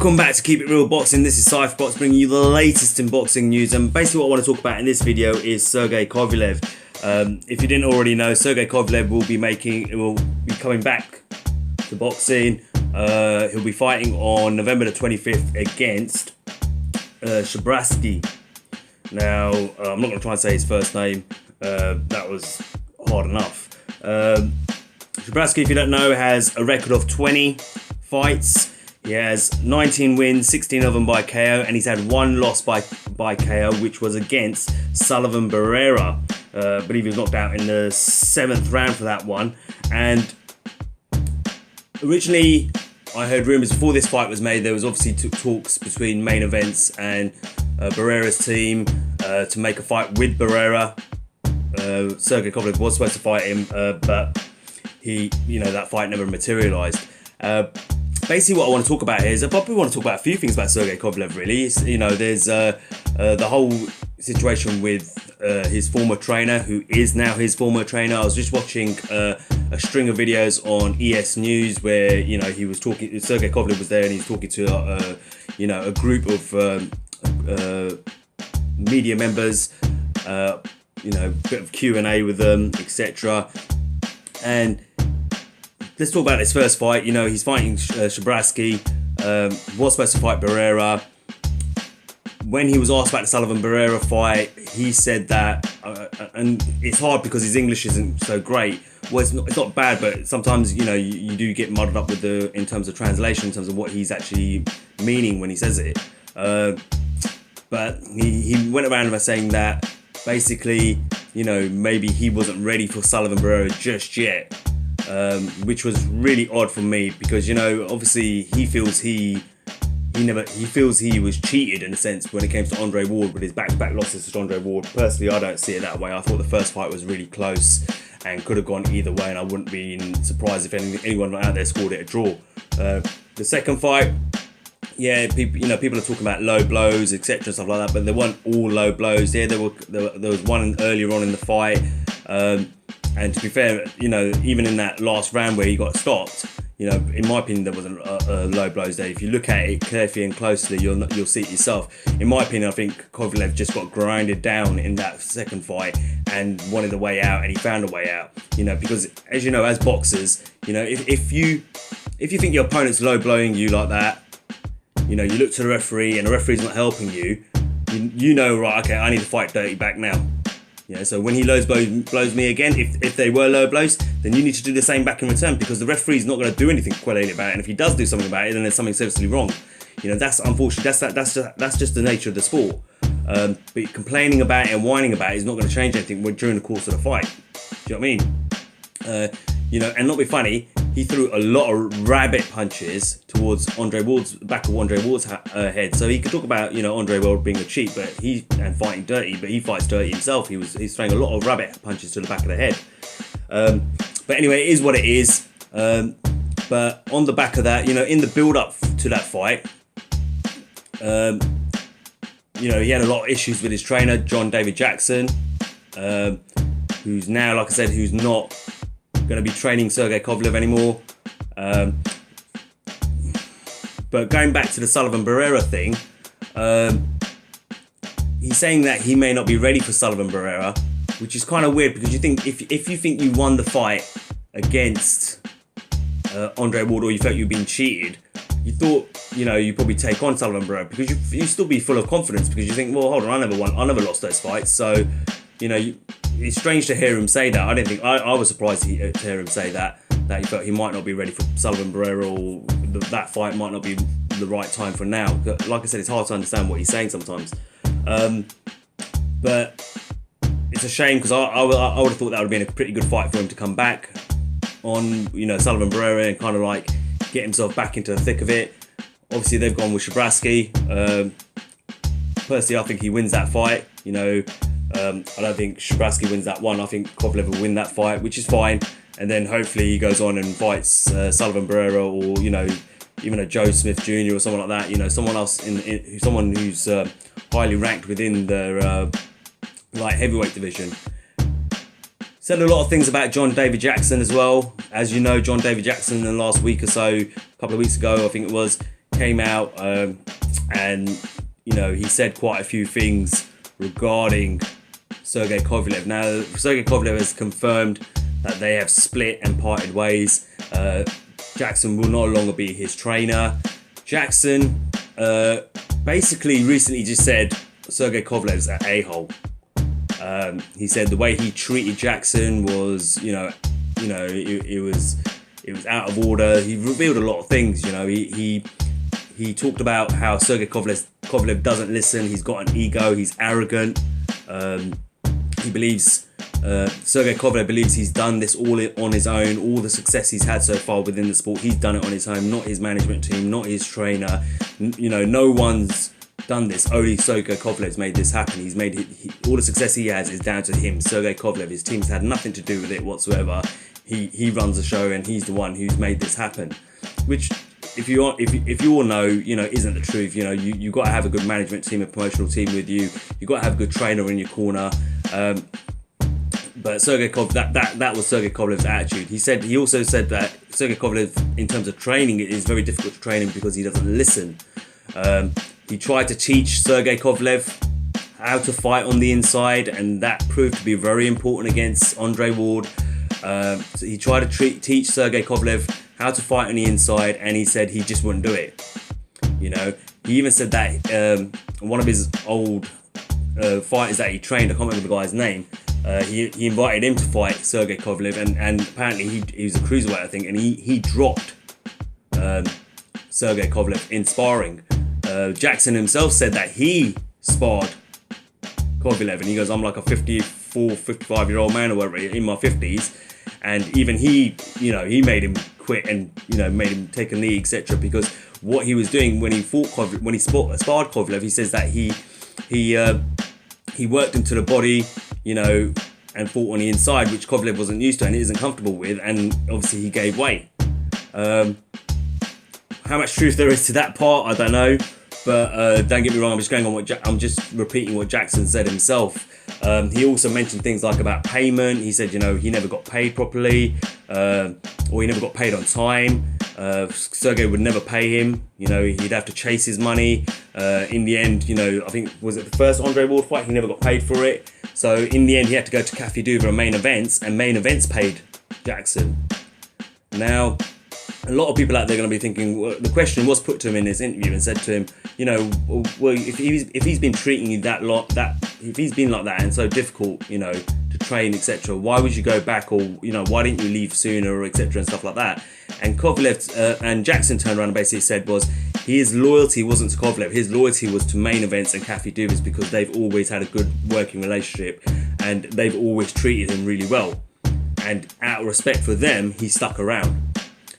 Welcome back to Keep It Real Boxing. This is Cypherbox bringing you the latest in boxing news, and basically what I want to talk about in this video is Sergey Kovalev. If you didn't already know, Sergey Kovalev will be coming back to boxing. He'll be fighting on November the 25th against Shabraski. Now, I'm not going to try and say his first name. That was hard enough. Shabraski, if you don't know, has a record of 20 fights. He has 19 wins, 16 of them by KO, and he's had one loss by KO, which was against Sullivan Barrera. I believe he was knocked out in the 7th round for that one. And originally, I heard rumours before this fight was made, there was obviously talks between Main Events and Barrera's team to make a fight with Barrera. Sergey Kovalev was supposed to fight him, but that fight never materialised. Basically, what I want to talk about here is I probably want to talk about a few things about Sergey Kovalev. Really, there's the whole situation with his former trainer, who is now his former trainer. I was just watching a string of videos on ES News where he was talking. Sergey Kovalev was there and he's talking to a group of media members. Bit of Q&A with them, etc. And let's talk about his first fight. He's fighting Shabraski. Was supposed to fight Barrera. When he was asked about the Sullivan Barrera fight, he said that, and it's hard because his English isn't so great. Well, it's not bad, but sometimes you do get muddled up with in terms of translation, in terms of what he's actually meaning when he says it. But he went around by saying that basically, maybe he wasn't ready for Sullivan Barrera just yet. Which was really odd for me because obviously he feels he was cheated in a sense when it came to Andre Ward with his back-to-back losses to Andre Ward. Personally, I don't see it that way. I thought the first fight was really close and could have gone either way, and I wouldn't be surprised if anyone out there scored it a draw. The second fight, people are talking about low blows, etc., and stuff like that, but they weren't all low blows. There was one earlier on in the fight. And to be fair, even in that last round where he got stopped, in my opinion, there wasn't low blows there. If you look at it carefully and closely, you'll see it yourself. In my opinion, I think Kovalev just got grinded down in that second fight and wanted a way out, and he found a way out. Because as as boxers, if you think your opponent's low blowing you like that, you look to the referee and the referee's not helping you, right, okay, I need to fight dirty back now. So when he low blows me again, if they were low blows, then you need to do the same back in return, because the referee's not going to do anything quality about it. And if he does do something about it, then there's something seriously wrong. That's unfortunate. That's just the nature of the sport. But complaining about it and whining about it is not going to change anything during the course of the fight. Do you know what I mean? And not be funny, he threw a lot of rabbit punches towards Andre Ward's head. So he could talk about Andre Ward being a cheat, and fighting dirty, but he fights dirty himself. He's throwing a lot of rabbit punches to the back of the head. But anyway, it is what it is. But on the back of that, in the build up to that fight, he had a lot of issues with his trainer, John David Jackson, who's now, like I said, who's not going to be training Sergey Kovalev anymore. But going back to the Sullivan Barrera thing, he's saying that he may not be ready for Sullivan Barrera, which is kind of weird, because you think if you think you won the fight against Andre Ward, or you felt you'd been cheated, you thought you probably take on Sullivan Barrera, because you still be full of confidence, because you think, well, hold on, I never lost those fights. So it's strange to hear him say that. I was surprised to hear him say that he felt he might not be ready for Sullivan Barrera, or that fight might not be the right time for now. Like I said, it's hard to understand what he's saying sometimes. But it's a shame, because I would have thought that would have been a pretty good fight for him to come back on, Sullivan Barrera, and kind of like get himself back into the thick of it. Obviously, they've gone with Shabraski. Personally, I think he wins that fight. I don't think Shabraski wins that one. I think Kovalev will win that fight, which is fine. And then hopefully he goes on and fights Sullivan Barrera, or even a Joe Smith Jr. or someone like that. Someone else someone who's highly ranked within the light heavyweight division. Said a lot of things about John David Jackson as well. As you know, John David Jackson in the last week or so, a couple of weeks ago, I think it was, came out and he said quite a few things regarding Sergey Kovalev. Now, Sergey Kovalev has confirmed that they have split and parted ways. Jackson will no longer be his trainer. Jackson basically recently just said Sergey Kovalev's an a-hole. He said the way he treated Jackson was, it was out of order. He revealed a lot of things. He talked about how Sergey Kovalev doesn't listen. He's got an ego. He's arrogant. He believes Sergey Kovalev believes he's done this all on his own. All the success he's had so far within the sport, he's done it on his own. Not his management team, not his trainer. No one's done this. Only Sergey Kovalev's made this happen. He's made all the success he has is down to him, Sergey Kovalev. His team's had nothing to do with it whatsoever. He runs the show and he's the one who's made this happen. Which, if you all know, isn't the truth. You got to have a good management team, a promotional team with you. You got to have a good trainer in your corner. But Sergey Kovalev, that was Sergey Kovalev's attitude. He also said that Sergey Kovalev, in terms of training, it is very difficult to train him because he doesn't listen. He tried to teach Sergey Kovalev how to fight on the inside, and that proved to be very important against Andre Ward. So he tried to teach Sergey Kovalev how to fight on the inside, and he said he just wouldn't do it. He even said that one of his old fighters that he trained, I can't remember the guy's name, he invited him to fight Sergey Kovalev, and apparently he was a cruiserweight, I think, and he dropped Sergey Kovalev in sparring. Jackson himself said that he sparred Kovalev, and he goes, I'm like a 54, 55-year-old man or whatever, in my 50s, and even he made him quit and made him take a knee, etc. Because what he was doing when he fought Kovalev, when he sparred Kovalev, he says that he worked into the body, and fought on the inside, which Kovalev wasn't used to and isn't comfortable with, and obviously he gave way. How much truth there is to that part, I don't know, but don't get me wrong, I'm just repeating what Jackson said himself. He also mentioned things like about payment. He said, he never got paid properly, or he never got paid on time. Sergey would never pay him. He'd have to chase his money. In the end, I think, was it the first Andre Ward fight? He never got paid for it. So in the end, he had to go to Cafe Duva and main events, and main events paid Jackson. Now, a lot of people out there are going to be thinking, well, the question was put to him in this interview and said to him, well, if he's been treating you if he's been like that and so difficult, to train, etc., why would you go back, or why didn't you leave sooner, etc., and stuff like that? And Kovalev and Jackson turned around and basically said his loyalty wasn't to Kovalev, his loyalty was to main events and Cafe Duvas, because they've always had a good working relationship and they've always treated him really well, and out of respect for them, he stuck around.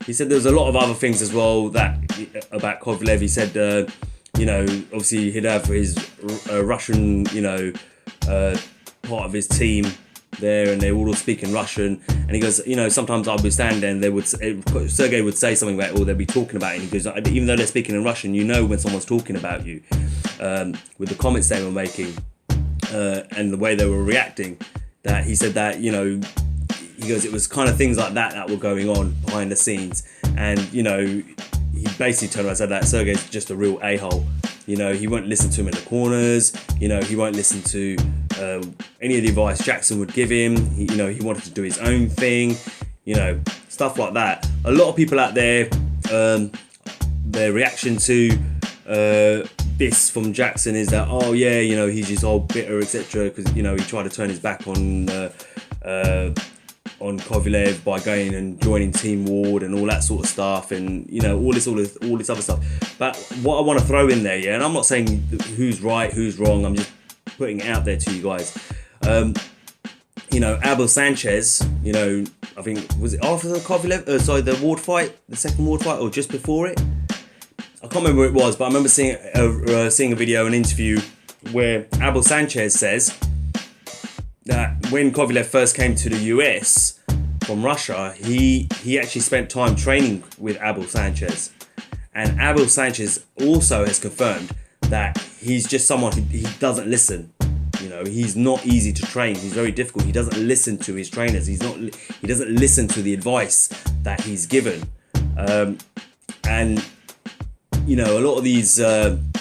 He said there was a lot of other things as well about Kovalev. He said, obviously he'd have his Russian, part of his team there, and they were all speaking Russian. And he goes, sometimes I'll be standing there and Sergey would say something about it, or they'd be talking about it. And he goes, even though they're speaking in Russian, when someone's talking about you, with the comments they were making, and the way they were reacting. That he said that, he goes, it was kind of things like that were going on behind the scenes. And, he basically turned around and said that Sergey's just a real a-hole. He won't listen to him in the corners. He won't listen to any of the advice Jackson would give him. He wanted to do his own thing, stuff like that. A lot of people out there, their reaction to this from Jackson is that, oh yeah, he's just all bitter, etc. Because, he tried to turn his back on Kovalev by going and joining Team Ward and all that sort of stuff, and all this other stuff. But what I want to throw in there, and I'm not saying who's right, who's wrong, I'm just putting it out there to you guys. Abel Sanchez, I think, was it after the the Ward fight, the second Ward fight, or just before it? I can't remember what it was, but I remember seeing a video, an interview where Abel Sanchez says that when Kovalev first came to the US from Russia, he actually spent time training with Abel Sanchez. And Abel Sanchez also has confirmed that he's just someone he doesn't listen. He's not easy to train. He's very difficult. He doesn't listen to his trainers. He doesn't listen to the advice that he's given. And a lot of these, and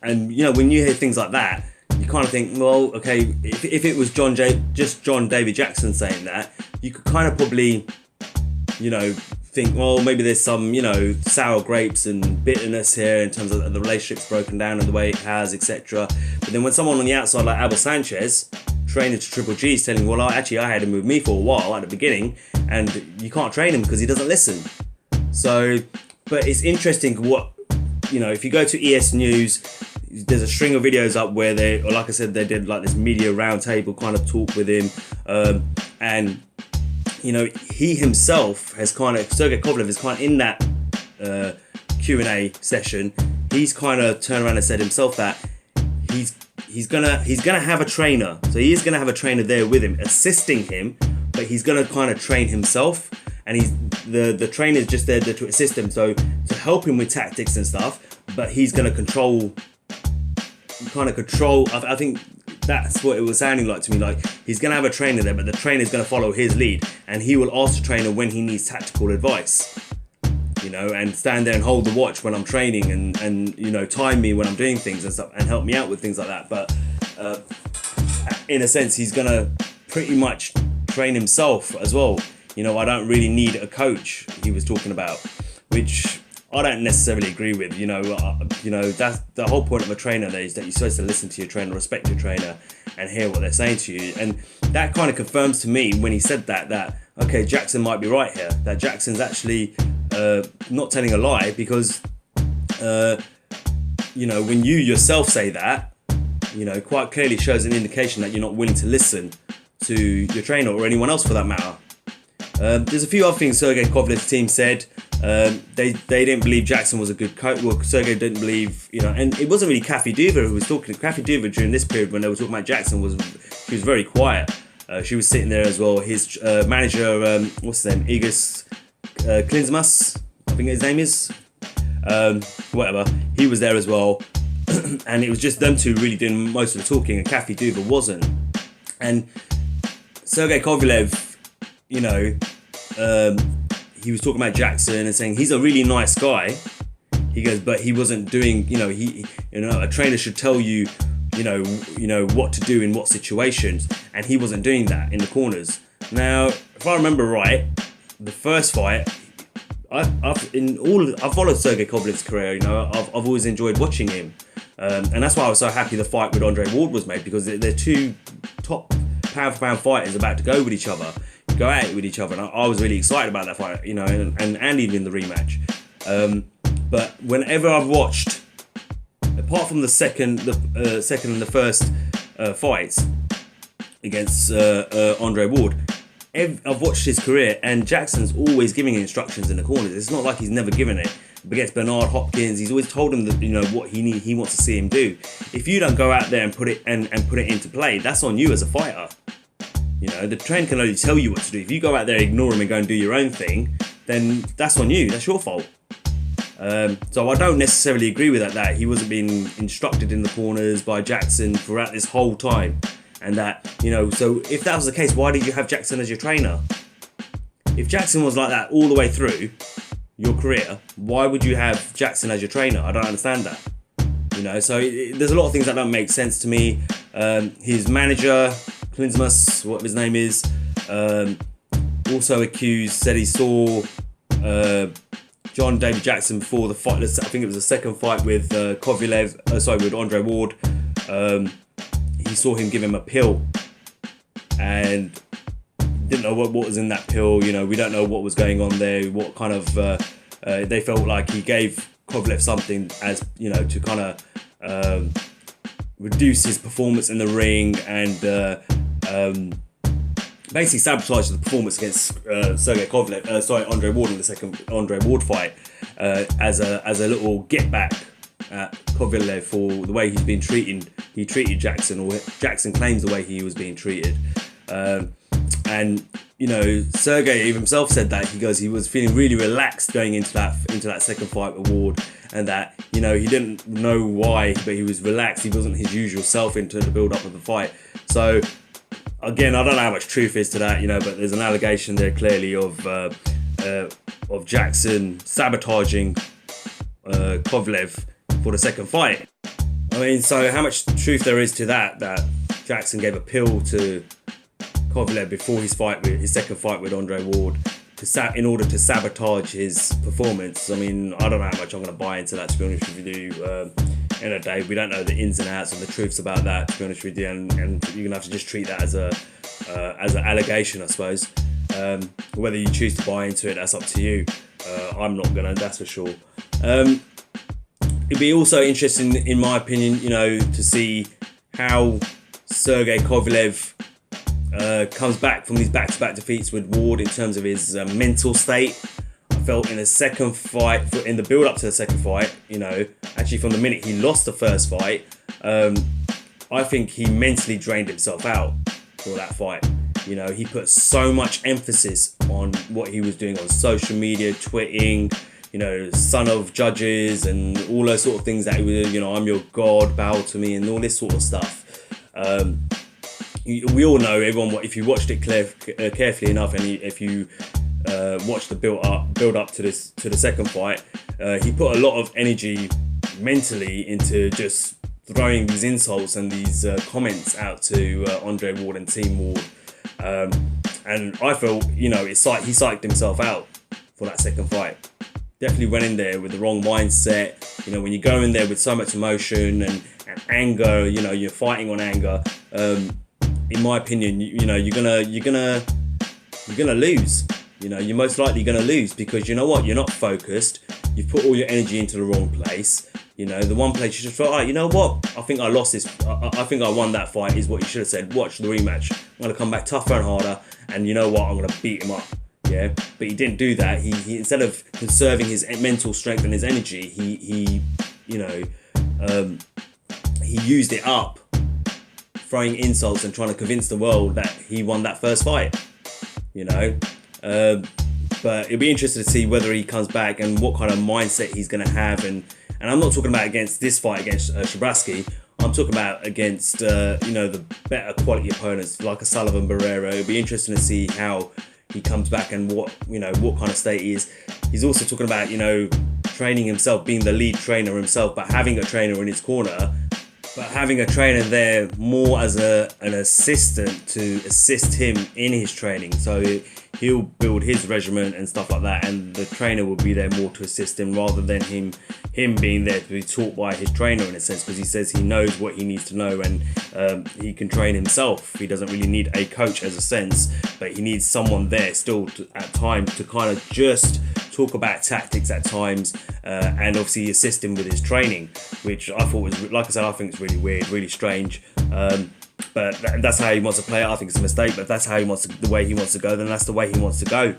when you hear things like that, you kind of think, well, okay, if it was just John David Jackson saying that, you could kind of probably, think, well, maybe there's some, sour grapes and bitterness here in terms of the relationship's broken down and the way it has, etc. But then when someone on the outside like Abel Sanchez, trainer to Triple G, is telling, well, I had him with me for a while at the beginning, and you can't train him because he doesn't listen. So, but it's interesting what, if you go to ES News, there's a string of videos up where they, or like I said, they did like this media roundtable kind of talk with him, and he himself has Sergey Kovalev is kind of in that Q&A session. He's kind of turned around and said himself that he's gonna have a trainer, so he is gonna have a trainer there with him, assisting him, but he's gonna kind of train himself, and the trainer is just there to assist him, so to help him with tactics and stuff, but he's gonna control. I think that's what it was sounding like to me. Like, he's going to have a trainer there, but the trainer's going to follow his lead, and he will ask the trainer when he needs tactical advice, and stand there and hold the watch when I'm training, and time me when I'm doing things and stuff, and help me out with things like that. But in a sense, he's going to pretty much train himself as well. I don't really need a coach, he was talking about, which I don't necessarily agree with. That's the whole point of a trainer there, is that you're supposed to listen to your trainer, respect your trainer, and hear what they're saying to you. And that kind of confirms to me when he said that okay, Jackson might be right here. That Jackson's actually not telling a lie, because when you yourself say that, quite clearly shows an indication that you're not willing to listen to your trainer or anyone else for that matter. There's a few other things Sergey Kovalev's team said. They didn't believe Jackson was a good coach. Well, Sergey didn't believe, and it wasn't really Kathy Duva who was talking. Kathy Duva during this period when they were talking about Jackson she was very quiet. She was sitting there as well. His manager, what's his name, Igis Klinsmas, I think his name is, whatever. He was there as well, and it was just them two really doing most of the talking, and Kathy Duva wasn't. And Sergey Kovalev, he was talking about Jackson and saying he's a really nice guy. He goes, but he wasn't doing, a trainer should tell you, what to do in what situations, and he wasn't doing that in the corners. Now, if I remember right, the first fight, I've followed Sergey Kovalev's career. I've always enjoyed watching him, and that's why I was so happy the fight with Andre Ward was made, because they're two top pound for pound fighters about to go with each other. Go at it with each other, and I was really excited about that fight, and even the rematch. But whenever I've watched, apart from the second and the first fights against Andre Ward, I've watched his career, and Jackson's always giving instructions in the corners. It's not like he's never given it. Against Bernard Hopkins, he's always told him that what he wants to see him do. If you don't go out there and put it into play, that's on you as a fighter. The trainer can only tell you what to do. If you go out there, ignore him and go and do your own thing, then that's on you. That's your fault. So I don't necessarily agree with that he wasn't being instructed in the corners by Jackson throughout this whole time. And that, so if that was the case, why did you have Jackson as your trainer? If Jackson was like that all the way through your career, why would you have Jackson as your trainer? I don't understand that. So there's a lot of things that don't make sense to me. His manager, Klinsmas, what his name is, also said he saw John David Jackson before the fight. I think it was the second fight with with Andre Ward. He saw him give him a pill, and didn't know what was in that pill. We don't know what was going on there. What kind of they felt like he gave Kovalev something as to kind of reduce his performance in the ring and basically sabotage the performance against Andre Ward in the second Andre Ward fight as a little get back at Kovalev for the way he's been treated. He treated Jackson, or Jackson claims the way he was being treated. And Sergey himself said that he was feeling really relaxed going into that second fight with Ward, and that he didn't know why, but he was relaxed. He wasn't his usual self into the build up of the fight. So again, I don't know how much truth is to that, but there's an allegation there clearly of Jackson sabotaging Kovalev for the second fight. I mean, so how much truth there is to that Jackson gave a pill to Kovalev before his second fight with Andre Ward in order to sabotage his performance. I mean, I don't know how much I'm going to buy into that, to be honest with you. End of the day, we don't know the ins and outs and the truths about that, to be honest with you, and you're going to have to just treat that as an allegation, I suppose. Whether you choose to buy into it, that's up to you. I'm not going to, that's for sure. It'd be also interesting, in my opinion, to see how Sergey Kovalev comes back from these back-to-back defeats with Ward in terms of his mental state. I felt in the second fight, in the build-up to the second fight, actually from the minute he lost the first fight, I think he mentally drained himself out for that fight. He put so much emphasis on what he was doing on social media, tweeting, son of judges and all those sort of things that he was, I'm your God, bow to me, and all this sort of stuff. We all know, everyone, if you watched it carefully enough, and if you watched the build up to the second fight, he put a lot of energy mentally into just throwing these insults and these comments out to Andre Ward and Team Ward, and I felt he psyched himself out for that second fight. Definitely went in there with the wrong mindset. When you go in there with so much emotion and anger, you're fighting on anger. In my opinion, you're gonna lose. You're most likely gonna lose because you know what? You're not focused. You've put all your energy into the wrong place. The one place you just thought, right, you know what? I think I lost this. I think I won that fight. Is what you should have said. Watch the rematch. I'm gonna come back tougher and harder. And you know what? I'm gonna beat him up. Yeah, but he didn't do that. He instead of conserving his mental strength and his energy, he used it up, throwing insults and trying to convince the world that he won that first fight. But it'll be interesting to see whether he comes back and what kind of mindset he's going to have. And I'm not talking about against this fight against Shabraski. I'm talking about against the better quality opponents like a Sullivan Barrera. It'll be interesting to see how he comes back and what kind of state he is. He's also talking about training himself, being the lead trainer himself, but having a trainer in his corner, but having a trainer there more as an assistant to assist him in his training. So he'll build his regimen and stuff like that, and the trainer will be there more to assist him rather than him being there to be taught by his trainer, in a sense, because he says he knows what he needs to know, and he can train himself. He doesn't really need a coach as a sense, but he needs someone there still at times to kind of just talk about tactics at times, and obviously assist him with his training, which I thought was, like I said, I think it's really weird, really strange. But that's how he wants to play it. I think it's a mistake, but that's how the way he wants to go, then that's the way he wants to go.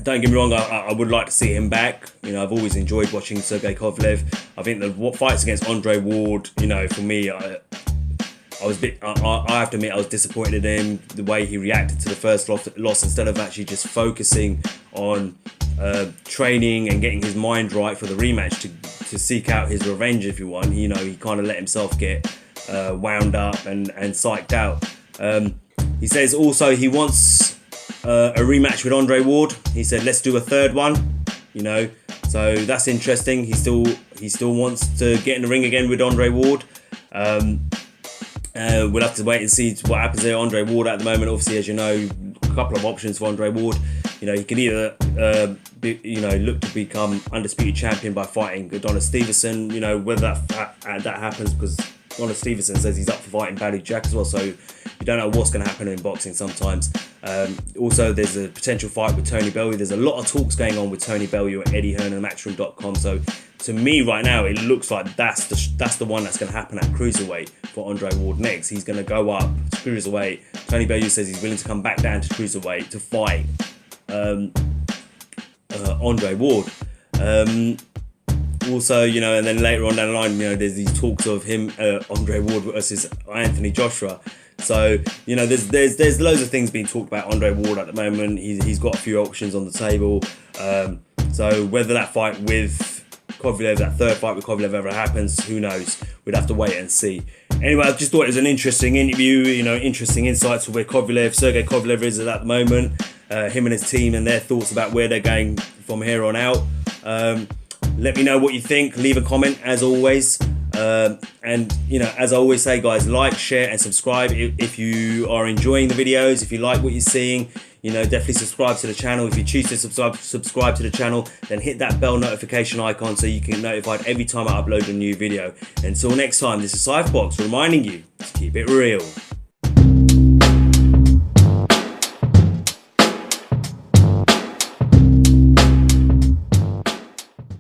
Don't get me wrong, I would like to see him back. I've always enjoyed watching Sergey Kovalev. I think the fights against Andre Ward, for me, I was a bit, I have to admit, I was disappointed in him, the way he reacted to the first loss instead of actually just focusing on training and getting his mind right for the rematch to seek out his revenge, if you want. He kind of let himself get wound up and psyched out. He says also he wants a rematch with Andre Ward. He said, let's do a third one, so that's interesting. He still wants to get in the ring again with Andre Ward. We'll have to wait and see what happens there. Andre Ward at the moment, obviously, as you know, a couple of options for Andre Ward. He can either look to become undisputed champion by fighting Adonis Stevenson, whether that happens, because Adonis Stevenson says he's up for fighting Badou Jack as well, so you don't know what's going to happen in boxing sometimes. Also, there's a potential fight with Tony Bellew. There's a lot of talks going on with Tony Bellew and Eddie Hearn and Matchroom.com. So to me right now, it looks like that's the one that's going to happen at cruiserweight for Andre Ward next. He's going to go up to cruiserweight. Tony Bellew says he's willing to come back down to cruiserweight to fight Andre Ward. Also, and then later on down the line, there's these talks of him, Andre Ward versus Anthony Joshua. So, there's loads of things being talked about Andre Ward at the moment. He's got a few options on the table. So whether that fight with Kovalev, that third fight with Kovalev ever happens, who knows? We'd have to wait and see. Anyway, I just thought it was an interesting interview, interesting insights to where Sergey Kovalev is at the moment, him and his team and their thoughts about where they're going from here on out. Let me know what you think. Leave a comment as always. And as I always say, guys, like, share and subscribe if you are enjoying the videos. If you like what you're seeing, definitely subscribe to the channel. If you choose to subscribe to the channel, then hit that bell notification icon so you can get notified every time I upload a new video. Until next time, this is Cypherbox reminding you to keep it real.